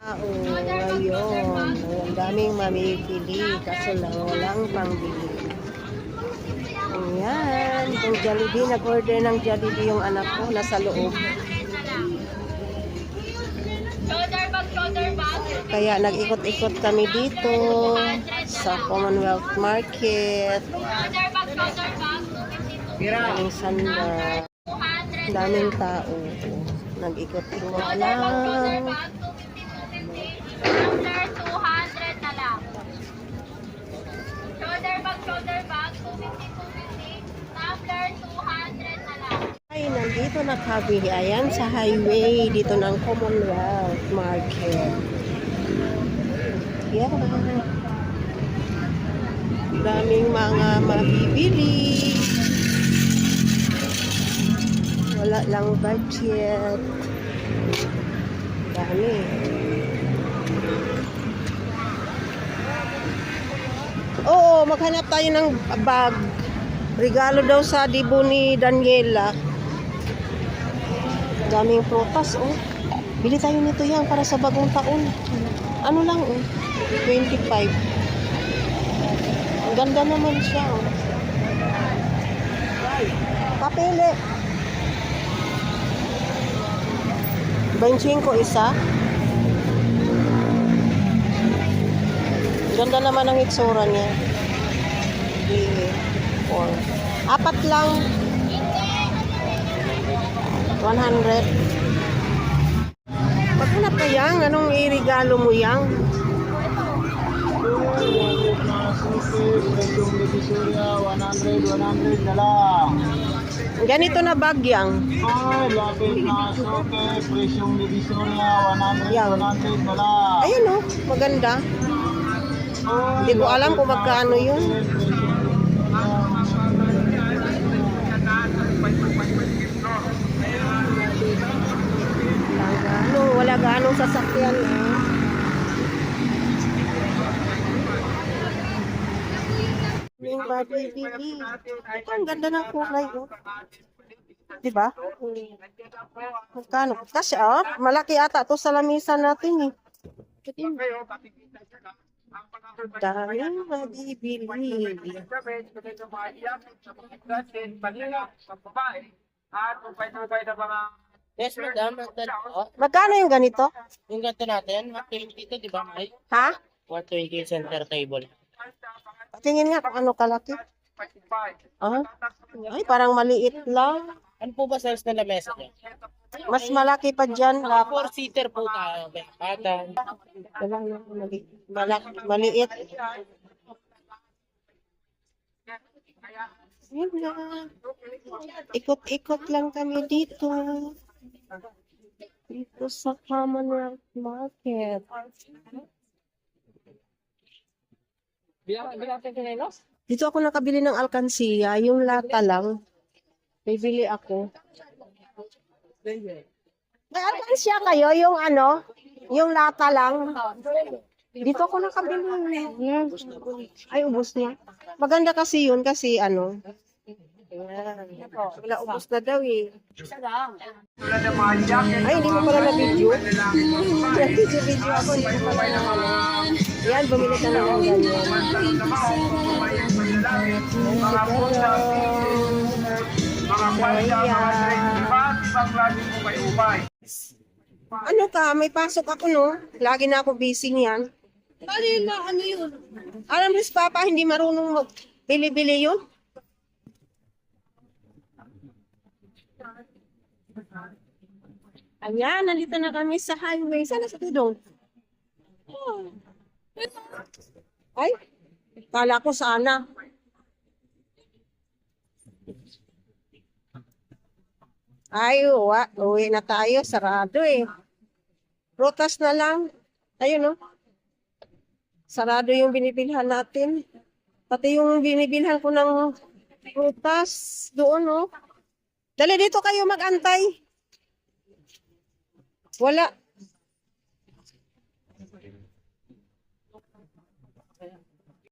Ngayon, ang daming mamipili kaso lang walang pangbili. Ayan, yung Jollibee, nag-order ng Jollibee yung anak ko, nasa loob. Kaya nag-ikot-ikot kami dito sa Commonwealth Market. Daming sandal. Daming tao. Nag-ikot-ikot lang. Shoulder bag, 250, 250. Tumbler, 200 na lang. Ay, nandito na kami. Ayan, sa highway. Dito ng Commonwealth Market. Yan. Daming mga mabibili. Wala lang budget. Dami. Oo, maghanap tayo ng bag. Regalo daw sa dibo ni Daniela. Daming prutas, oh. Bili tayo nito yan para sa bagong taon. Ano lang, oh. 25. Ang ganda naman siya, oh. Papele. 25 isa. Ganda naman ang itsura niya. 4. Apat lang. 100. Maghanap ka yang. Anong iregalo mo yang? $100 na lang. Ganito na bag yang. Ay, lapit na sote, presyong divisoria, 100 Yan. na lang. Ayun, oh. Maganda. Hindi ko alam kung magkano yun. Wala ganong sasakyan, eh. Yung babibili. Ito, ang ganda ng kulay, oh. Diba? Magkano? Kasi, oh, malaki ata to sa lamisan natin, eh. Daming mabibili. Yes, madam. Magkano yung ganito? Yung ganito natin, 120 ito, di ba, Mike? Ha? 120 center table. Tingin nga kung ano kalaki. Ah? Ay, parang maliit lang. Ano po ba size na lamesa niya? Mas malaki pa dyan. 4-seater po tayo. Ata. Maliit. Yun lang. Ikot-ikot lang kami dito. Dito sa Commonwealth Market. Dito ako nakabili ng alkansiya. Yung lata lang. Bibili ako. May alkansiya kayo? Yung ano? Yung lata lang? Dito ako nakabili. Ay, ubos niya. Maganda kasi yun kasi ano. Wala, ubos na daw eh. Ay, hindi mo pala na-video. Video ako, hindi mo pala na ano. Yan, bumili ka na ng ganyan. Ano ka? May pasok ako, no? Lagi na ako busy niyan. Ano yun? Alam mo, si Papa, hindi marunong bili-bili yun? Ayan, nandito na kami sa highway. Sana sa tudong. Oh. Ay, kala ko sana. Ay, uwi na tayo. Sarado eh. Prutas na lang. Ayun, no? Sarado yung binibilhan natin. Pati yung binibilhan ko ng prutas doon, no? Dali dito kayo mag-antay. Wala.